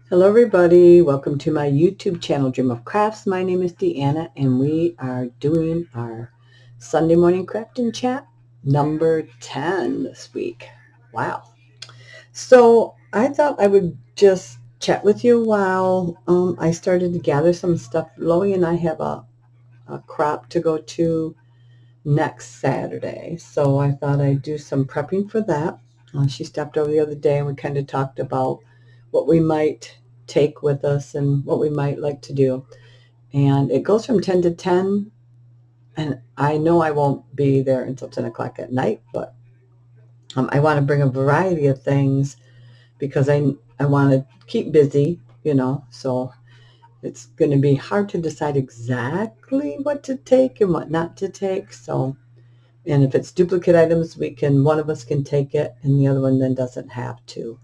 Hello everybody, welcome to my YouTube channel, Dream of Crafts. My name is Deanna and we are doing our Sunday morning crafting chat number 10 this week. Wow. So I thought I would just chat with you while I started to gather some stuff. Loie and I have a crop to go to next Saturday. So I thought I'd do some prepping for that. She stopped over the other day and we kind of talked about what we might take with us and what we might like to do. And it goes from 10 to 10. And I know I won't be there until 10 o'clock at night, but I want to bring a variety of things because I want to keep busy, so it's going to be hard to decide exactly what to take and what not to take. So, and if it's duplicate items, one of us can take it and the other one then doesn't have to.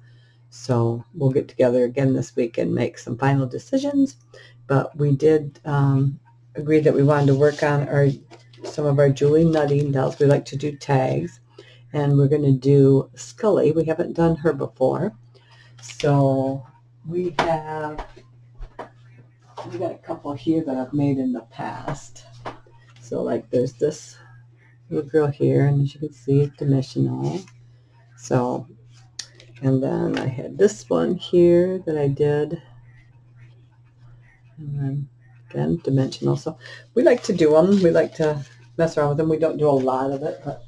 So we'll get together again this week and make some final decisions. But we did agree that we wanted to work on some of our Julie Nutting dolls. We like to do tags. And we're going to do Scully. We haven't done her before. So we got a couple here that I've made in the past. So like there's this little girl here, and as you can see, it's dimensional. So, and then I had this one here that I did, and then again, dimensional. So we like to do them. We like to mess around with them. We don't do a lot of it, but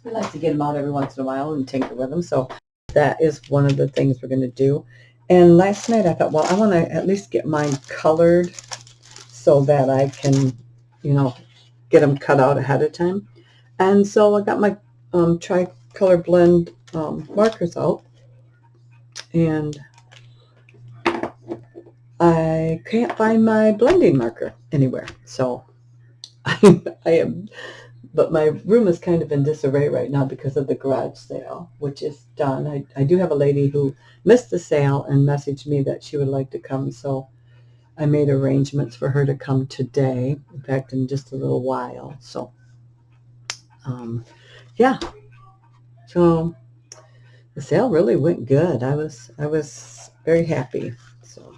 we like to get them out every once in a while and tinker with them. So that is one of the things we're going to do. And last night I thought, well, I want to at least get mine colored so that I can, get them cut out ahead of time. And so I got my tricolor blend markers out, and I can't find my blending marker anywhere. So I am, but my room is kind of in disarray right now because of the garage sale, which is done. I do have a lady who missed the sale and messaged me that she would like to come. So I made arrangements for her to come today, in fact, in just a little while. So, yeah. So the sale really went good. I was very happy. So,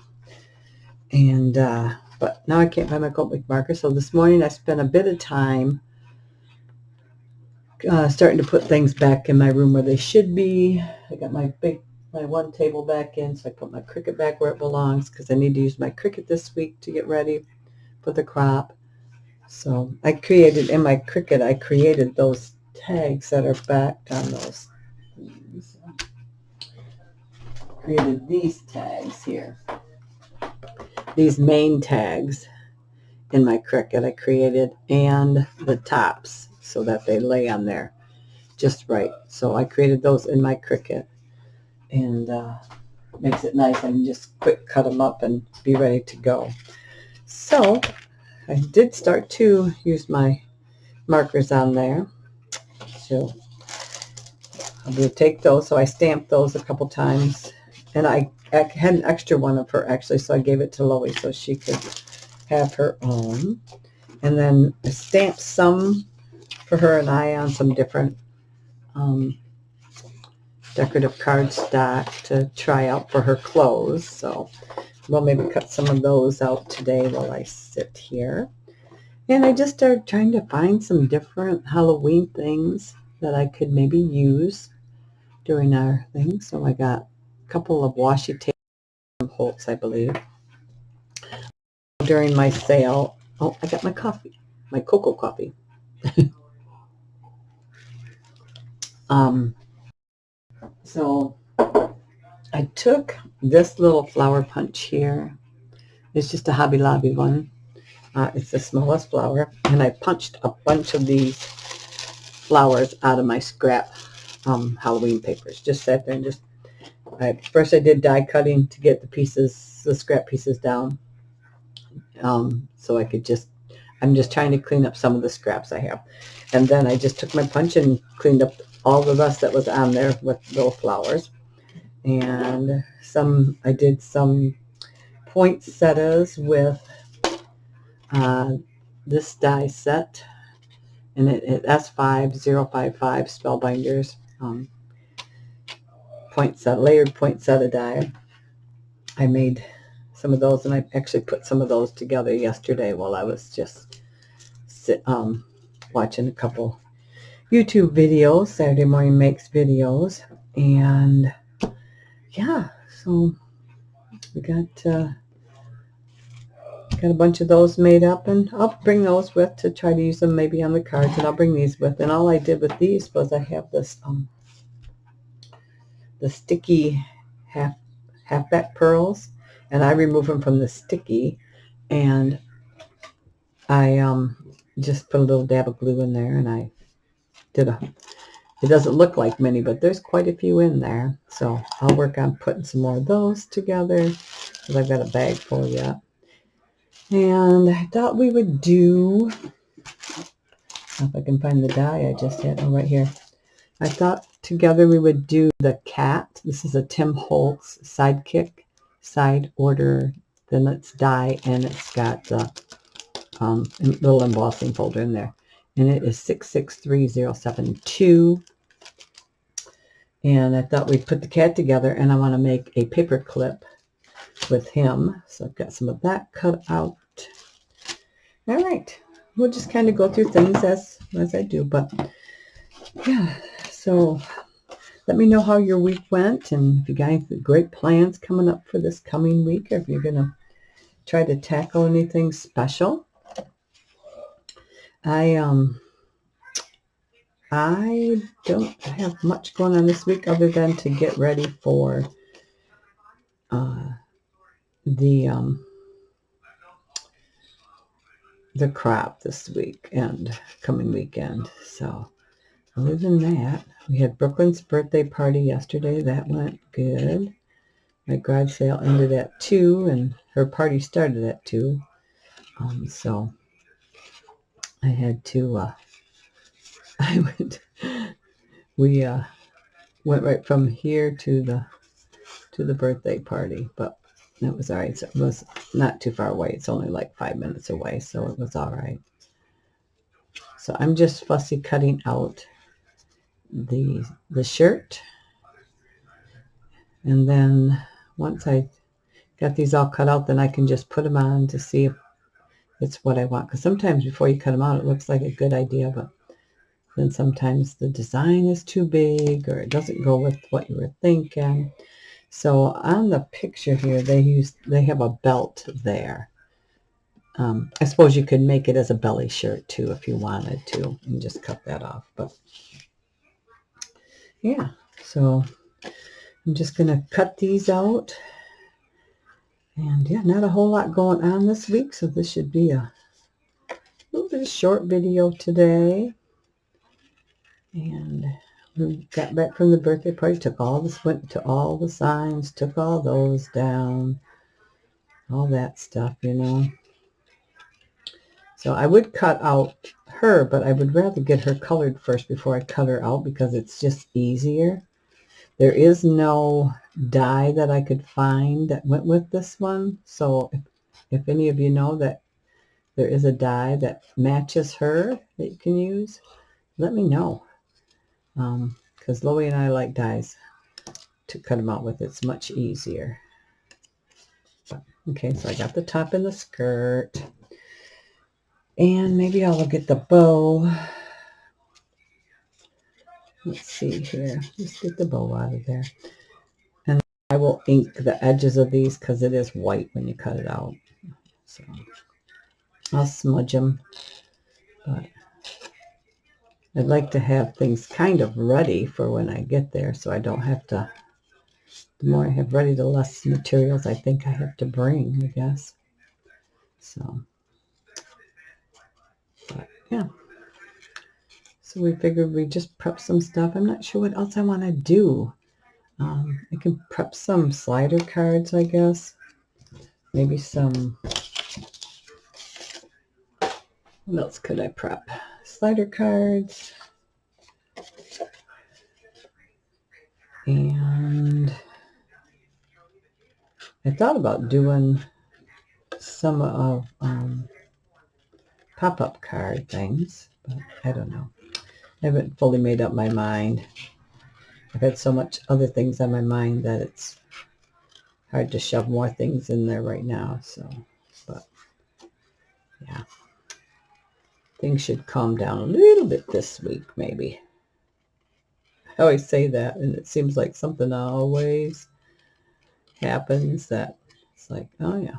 and but now I can't find my Copic marker. So this morning I spent a bit of time starting to put things back in my room where they should be. I got my one table back in, so I put my Cricut back where it belongs because I need to use my Cricut this week to get ready for the crop. So I created those tags that are backed on those things. Created these tags here. These main tags in my Cricut I created, and the tops so that they lay on there just right. So I created those in my Cricut, and makes it nice. I can just quick cut them up and be ready to go. So I did start to use my markers on there. So I'm going to take those. So I stamped those a couple times, and I had an extra one of her actually, so I gave it to Loie so she could have her own. And then I stamped some for her and I on some different decorative cardstock to try out for her clothes. So we'll maybe cut some of those out today while I sit here. And I just started trying to find some different Halloween things that I could maybe use during our thing. So I got a couple of washi tape from Holtz, I believe, during my sale. Oh, I got my coffee, my cocoa coffee. So I took this little flower punch here. It's just a Hobby Lobby one. It's the smallest flower, and I punched a bunch of these flowers out of my scrap Halloween papers. Just sat there and first I did die cutting to get the scrap pieces down. So I'm just trying to clean up some of the scraps I have. And then I just took my punch and cleaned up all the rest that was on there with little flowers. And I did some poinsettias with this die set, and it S5055 Spellbinders layered poinsettia die. I made some of those, and I actually put some of those together yesterday while I was just watching a couple YouTube videos. Saturday Morning Makes videos, and yeah, so we got a bunch of those made up, and I'll bring those with to try to use them maybe on the cards, and I'll bring these with. And all I did with these was I have this the sticky halfback pearls, and I remove them from the sticky, and I just put a little dab of glue in there, and I did it doesn't look like many, but there's quite a few in there. So I'll work on putting some more of those together, because I've got a bag full yet. And I thought we would do, if I can find the die I just had, right here. I thought together we would do the cat. This is a Tim Holtz Sidekick side order. Then it's die, and it's got the little embossing folder in there. And it is 663072. And I thought we'd put the cat together, and I want to make a paper clip with him. So I've got some of that cut out. All right. We'll just kind of go through things as I do. But yeah, so let me know how your week went, and if you got any great plans coming up for this coming week, or if you're going to try to tackle anything special. I don't have much going on this week other than to get ready for the crop this week and coming weekend. So other than that, we had Brooklyn's birthday party yesterday. That went good. My garage sale ended at 2, and her party started at 2. So I had to, we went right from here to the birthday party, but it was all right. So it was not too far away. It's only like 5 minutes away, so it was all right. So I'm just fussy cutting out the shirt, and then once I got these all cut out, then I can just put them on to see if it's what I want. Because sometimes before you cut them out, it looks like a good idea, but then sometimes the design is too big, or it doesn't go with what you were thinking. So on the picture here, they have a belt there. I suppose you could make it as a belly shirt too if you wanted to, and just cut that off. But yeah, so I'm just going to cut these out. And yeah, not a whole lot going on this week, so this should be a little bit of short video today. And we got back from the birthday party, went to all the signs, took all those down, all that stuff, So I would cut out her, but I would rather get her colored first before I cut her out, because it's just easier. There is no die that I could find that went with this one. So if any of you know that there is a die that matches her that you can use, let me know. Because Loie and I like dies to cut them out with. It's much easier. But, okay, so I got the top and the skirt. And maybe I'll get the bow. Let's see here. Let's get the bow out of there. And I will ink the edges of these because it is white when you cut it out. So I'll smudge them. But I'd like to have things kind of ready for when I get there, so I don't have to. The more I have ready, the less materials I think I have to bring, I guess. So, but yeah. So we figured we'd just prep some stuff. I'm not sure what else I want to do. I can prep some slider cards, I guess. Maybe some... What else could I prep? Slider cards. And I thought about doing some of pop-up card things, but I don't know. I haven't fully made up my mind. I've had so much other things on my mind that it's hard to shove more things in there right now. So, but yeah, things should calm down a little bit this week, maybe. I always say that, and it seems like something always happens that it's like, oh yeah,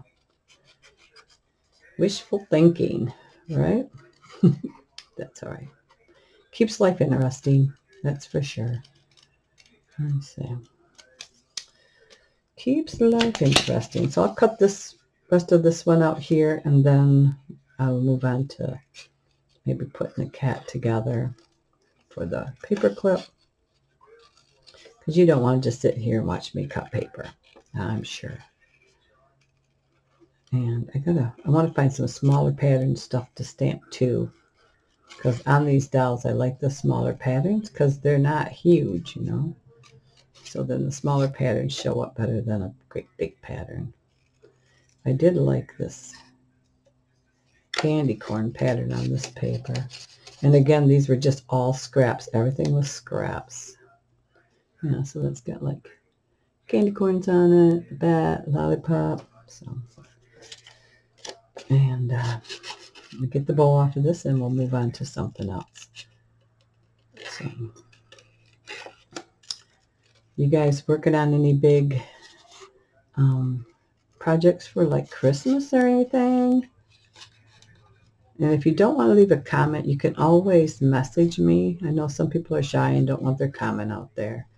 wishful thinking, right? That's all right. Keeps life interesting, that's for sure. Let's see. Keeps life interesting. So I'll cut this rest of this one out here, and then I'll move on to maybe putting the cat together for the paper clip, because you don't want to just sit here and watch me cut paper, I'm sure. And I want to find some smaller pattern stuff to stamp too, because on these dolls I like the smaller patterns because they're not huge, you know. So then the smaller patterns show up better than a great big pattern. I did like this candy corn pattern on this paper. And again, these were just all scraps. Everything was scraps. Yeah, so that's got like candy corns on it, a bat, lollipop. So, and we'll get the bow off of this and we'll move on to something else. So, you guys working on any big projects for like Christmas or anything? And if you don't want to leave a comment, you can always message me. I know some people are shy and don't want their comment out there.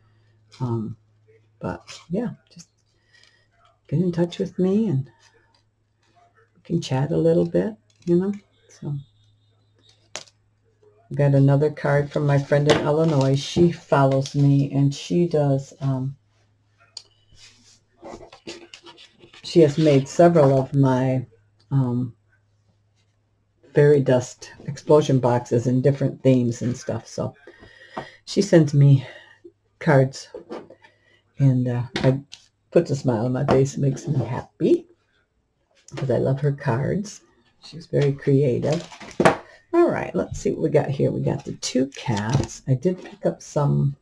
But yeah, just get in touch with me and we can chat a little bit, you know. So I got another card from my friend in Illinois. She follows me and she does, she has made several of my fairy dust explosion boxes in different themes and stuff. So she sends me cards, and I puts a smile on my face. It makes me happy because I love her cards. She's very creative. All right, let's see what we got here. We got the two cats. I did pick up some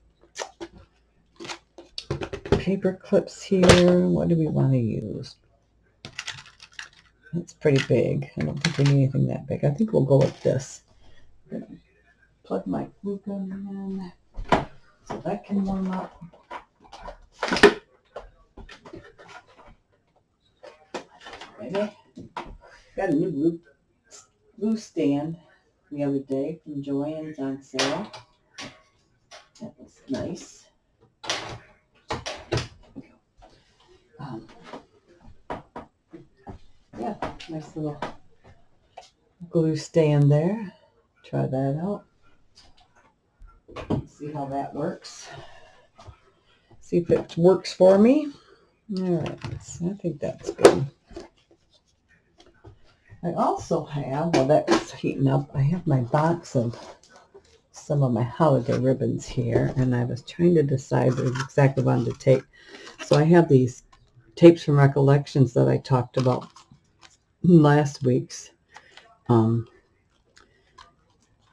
paper clips here. What do we want to use? It's pretty big. I don't think we need anything that big. I think we'll go with this. I'm going to plug my glue gun in so that can warm up. Okay. Got a new glue stand the other day from Joann's on sale. That was nice. Yeah, nice little glue stand there. Try that out. See how that works. See if it works for me. All right, I think that's good. I also have, while that's heating up, I have my box of some of my holiday ribbons here, and I was trying to decide exactly what I wanted to take. So I have these tapes from Recollections that I talked about in last week's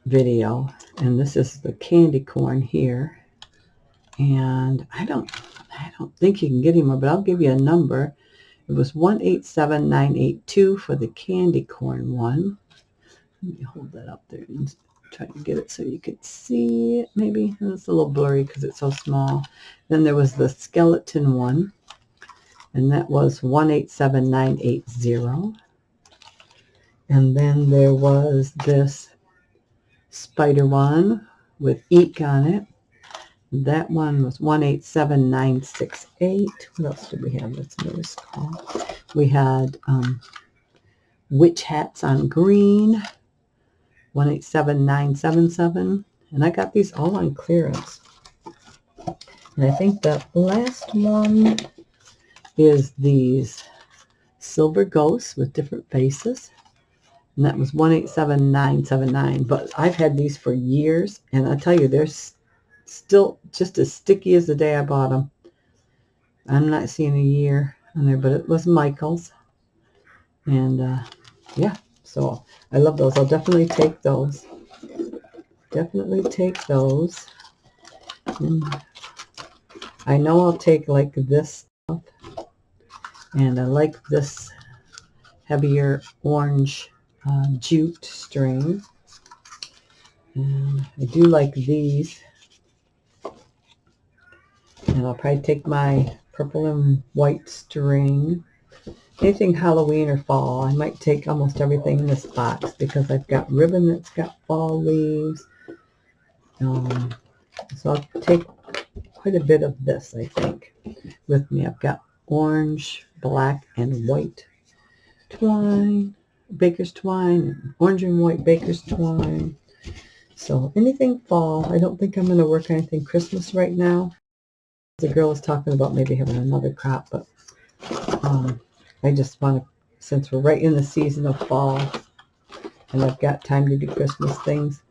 video, and this is the candy corn here, and I don't think you can get any more, but I'll give you a number. It was 187982 for the candy corn one. Let me hold that up there and try to get it so you could see it. Maybe it's a little blurry because it's so small. Then there was the skeleton one, and that was 187980. And then there was this spider one with Eek on it. That one was 187968. What else did we have? That's another call. We had witch hats on green, 187977. And I got these all on clearance. And I think the last one is these silver ghosts with different faces. And that was 187979. But I've had these for years, and I tell you, they're still just as sticky as the day I bought them. I'm not seeing a year on there, but it was Michael's. And yeah, so I love those. I'll definitely take those. Definitely take those. And I know I'll take like this stuff And I like this heavier orange jute string. And I do like these. And I'll probably take my purple and white string. Anything Halloween or fall, I might take almost everything in this box because I've got ribbon that's got fall leaves. So I'll take quite a bit of this, I think, with me. I've got orange, black, and white twine, baker's twine, and orange and white baker's twine. So anything fall. I don't think I'm going to work on anything Christmas right now. The girl was talking about maybe having another crop, but I just want to, since we're right in the season of fall and I've got time to do Christmas things,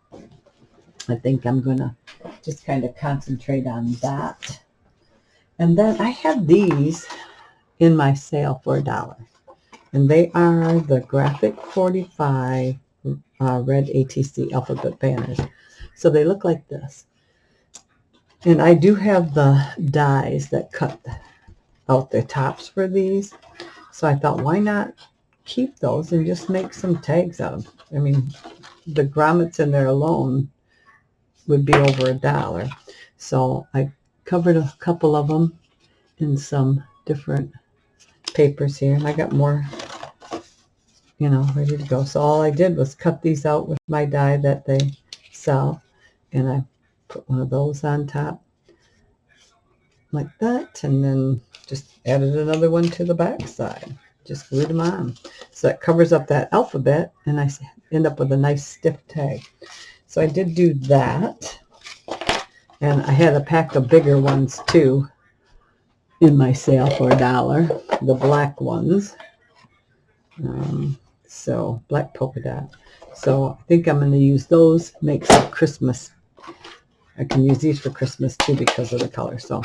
I think I'm going to just kind of concentrate on that. And then I have these in my sale for $1. And they are the Graphic 45 red ATC alphabet banners. So they look like this. And I do have the dies that cut out the tops for these. So I thought, why not keep those and just make some tags out of them? I mean, the grommets in there alone would be over $1. So I covered a couple of them in some different papers here. And I got more, ready to go. So all I did was cut these out with my die that they sell. And I put one of those on top like that. And then just added another one to the back side. Just glued them on. So it covers up that alphabet. And I end up with a nice stiff tag. So I did do that. And I had a pack of bigger ones too in my sale for $1, the black ones. So black polka dot. So I think I'm going to use those, make some Christmas. I can use these for Christmas too because of the color. So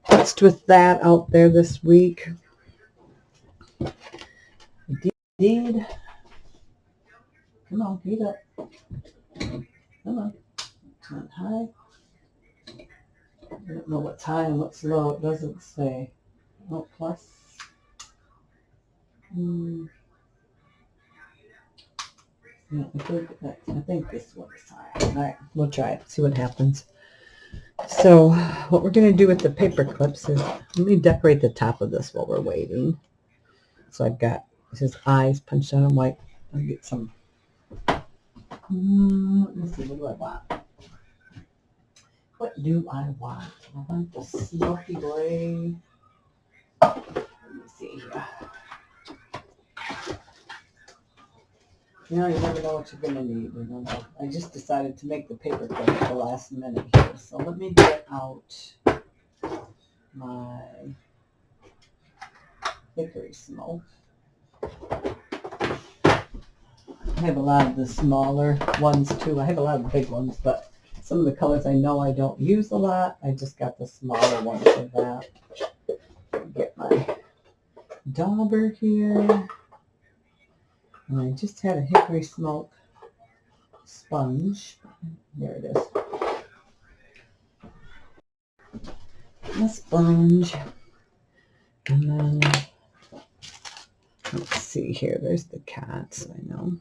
touched with that out there this week. Indeed. Come on, get up. Come on. Not high. I don't know what's high and what's low. It doesn't say. Oh, plus. Yeah, I think this one is high. All right, we'll try it. See what happens. So what we're going to do with the paper clips is let me decorate the top of this while we're waiting. So I've got his eyes punched on in white. I'll get some. Let me see. What do I want? What do I want? I want the smoky gray. Let me see here. You never know what you're going to need. I just decided to make the paper clip at the last minute here. So let me get out my hickory smoke. I have a lot of the smaller ones too. I have a lot of the big ones, but some of the colors I know I don't use a lot. I just got the smaller ones for that. Get my dauber here. And I just had a hickory smoke sponge. There it is. A sponge. And then, let's see here. There's the cats, I know.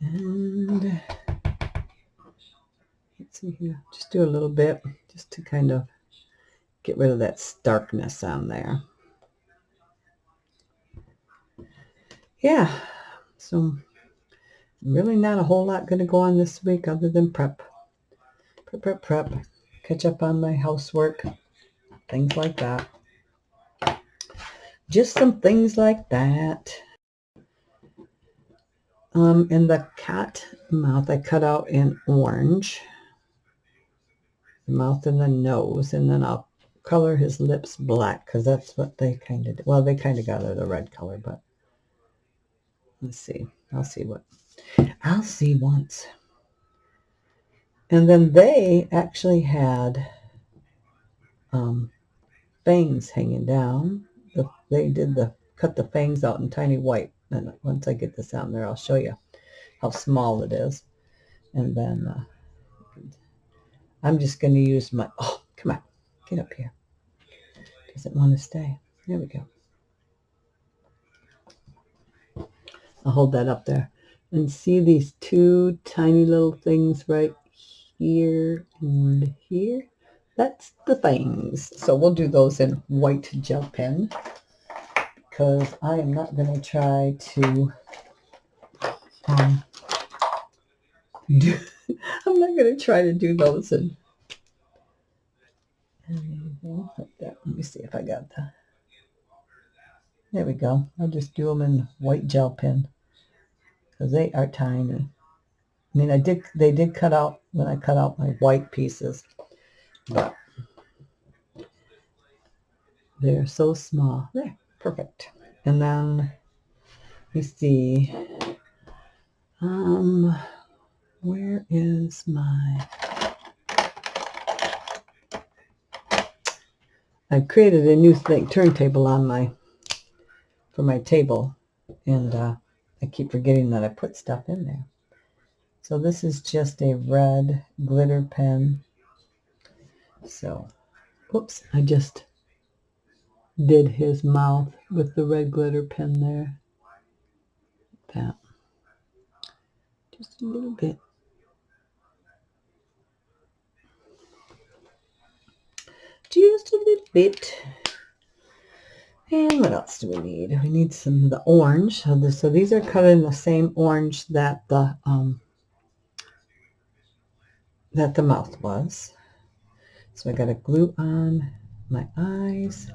And let's see here. Just do a little bit just to kind of get rid of that starkness on there. Yeah, so really not a whole lot going to go on this week other than prep, catch up on my housework, things like that. Just some things like that. And the cat mouth I cut out in orange, the mouth and the nose, and then I'll color his lips black because that's what they kind of do. Well, they kind of got it a red color, but let's see. I'll see once. And then they actually had fangs hanging down. They did cut the fangs out in tiny white. And once I get this out there, I'll show you how small it is. And then I'm just going to use my, oh, come on, get up here. Doesn't want to stay. There we go. I'll hold that up there. And see these two tiny little things right here and here? That's the things. So we'll do those in white gel pen because I am not going to try to do, I'm not going to try to do those in anything like that. Let me see if I got the, there we go. I'll just do them in white gel pen because they are tiny. I mean, they did cut out when I cut out my white pieces, but they're so small. There, perfect. And then, let me see, where is my, I created a new turntable on for my table, and I keep forgetting that I put stuff in there. So this is just a red glitter pen. So, oops, I just did his mouth with the red glitter pen there. That. Just a little bit. Just a little bit. And what else do we need? We need some of the orange. So these are cut in the same orange that the mouth was. So I got to glue on my eyes.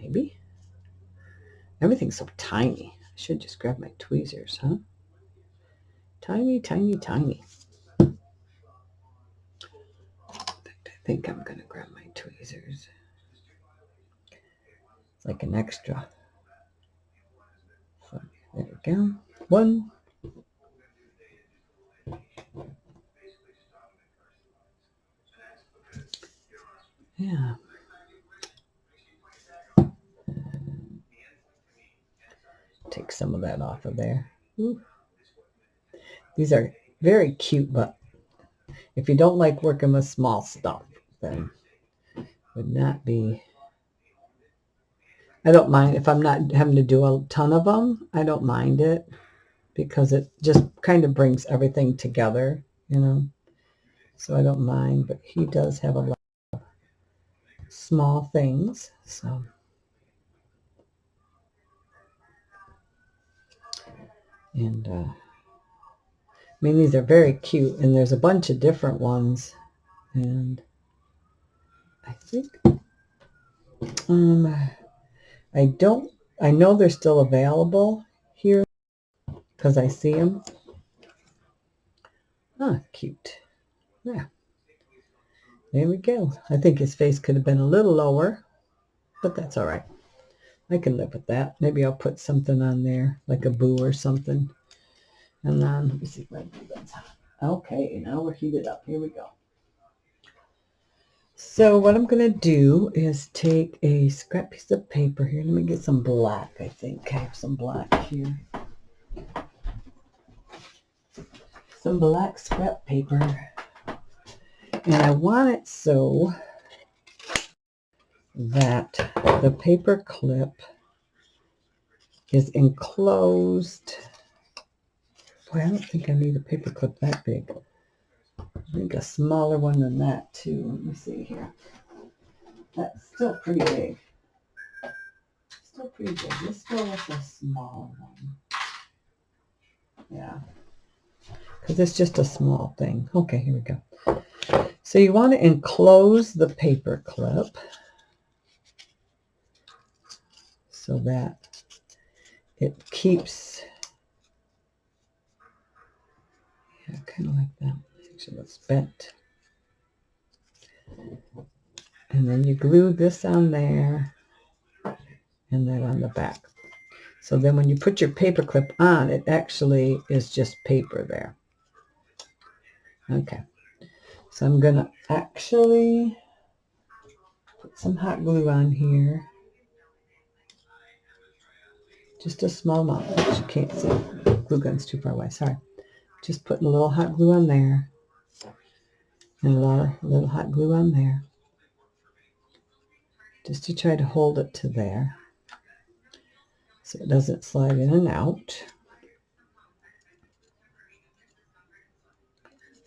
Maybe. Everything's so tiny. I should just grab my tweezers, huh? Tiny, tiny, tiny. In fact, I think I'm going to grab my tweezers. It's like an extra. So there we go. One. Yeah. Take some of that off of there. Ooh. These are very cute, but if you don't like working with small stuff, then would not be. I don't mind if I'm not having to do a ton of them. I don't mind it because it just kind of brings everything together, you know. So I don't mind, but he does have a lot of small things. So, and I mean, these are very cute, and there's a bunch of different ones, and I think I know they're still available here because I see them. Ah, cute. Yeah. There we go. I think his face could have been a little lower, but that's all right. I can live with that. Maybe I'll put something on there, like a boo or something. And then, let me see if my glue gun's hot. Okay, now we're heated up. Here we go. So what I'm going to do is take a scrap piece of paper here. Let me get some black, I think. I have some black here. Some black scrap paper. And I want it so that the paper clip is enclosed. Boy, I don't think I need a paper clip that big. I think a smaller one than that too. Let me see here. That's still pretty big. Still pretty big. Let's go with a small one. Yeah. Because it's just a small thing. Okay, here we go. So you want to enclose the paper clip so that it keeps, yeah, kind of like that. Actually, it's bent. And then you glue this on there and then on the back. So then when you put your paper clip on, it actually is just paper there. Okay. So I'm going to actually put some hot glue on here. Just a small amount, which you can't see. Glue gun's too far away, sorry. Just putting a little hot glue on there. And a little hot glue on there. Just to try to hold it to there. so it doesn't slide in and out.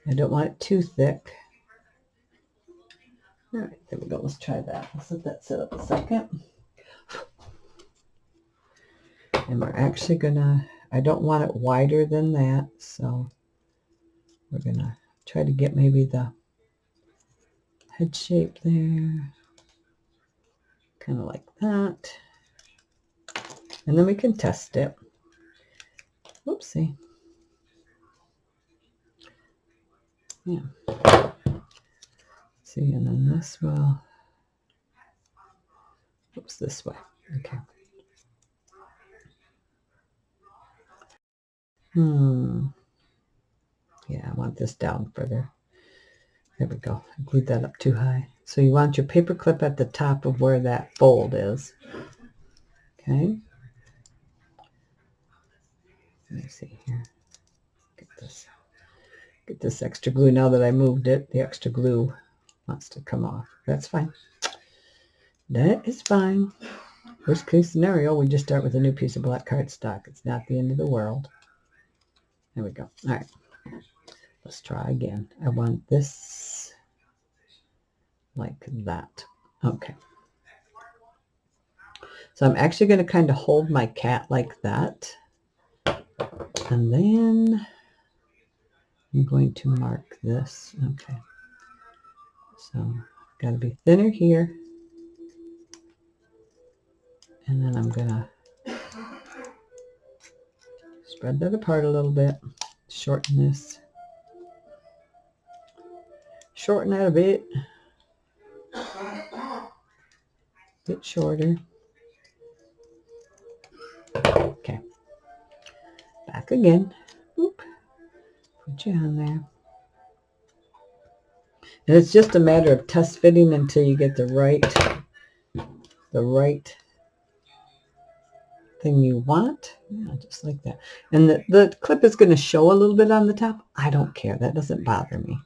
I don't want it too thick. All right, there we go. Let's try that. Let's let that sit up a second. And we're actually gonna, I don't want it wider than that, so we're gonna try to get maybe the head shape there, kind of like that. And then we can test it. Whoopsie. Yeah. See, and then this will, oops, this way. Okay. Yeah, I want this down further. There we go. I glued that up too high. So you want your paper clip at the top of where that fold is. Okay. Let me see here. Get this extra glue. Now that I moved it, the extra glue wants to come off. That's fine. That is fine. Worst case scenario, we just start with a new piece of black cardstock. It's not the end of the world. There we go. All right. Let's try again. I want this like that. Okay. So I'm actually going to kind of hold my cat like that. And then I'm going to mark this. Okay. So got to be thinner here. And then I'm going to spread that apart a little bit. Shorten this. Shorten that a bit. Bit shorter. Okay. Back again. Oop. Put you on there. And it's just a matter of test fitting until you get the right thing you want. Yeah, just like that. And the clip is going to show a little bit on the top. I don't care. That doesn't bother me.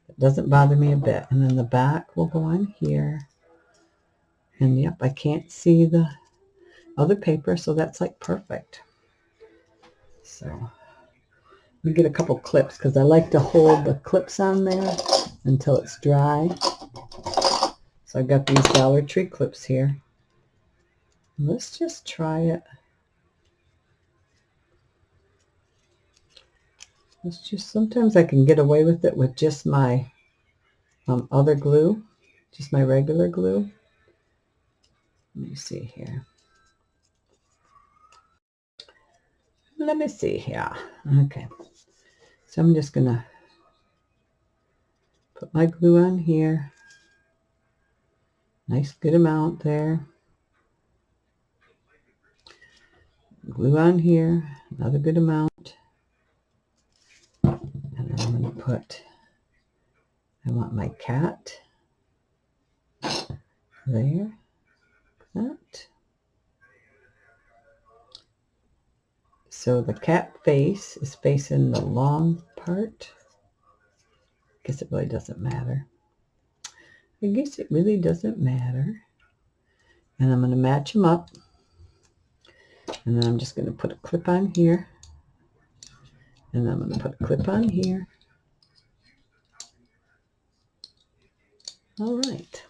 It doesn't bother me a bit. And then the back will go on here. And yep, I can't see the other paper, so that's like perfect. So let me get a couple clips because I like to hold the clips on there until it's dry. So I got these Dollar Tree clips here. Let's just try it. It's just, sometimes I can get away with it with just my other glue, just my regular glue. Let me see here. Let me see here. Okay. So I'm just going to put my glue on here. Nice good amount there. Glue on here. Another good amount. And then I'm going to put, I want my cat there. That. So the cat face is facing the long part. I guess it really doesn't matter. I guess it really doesn't matter. And I'm going to match them up. And then I'm just going to put a clip on here. And I'm going to put a clip on here. All right.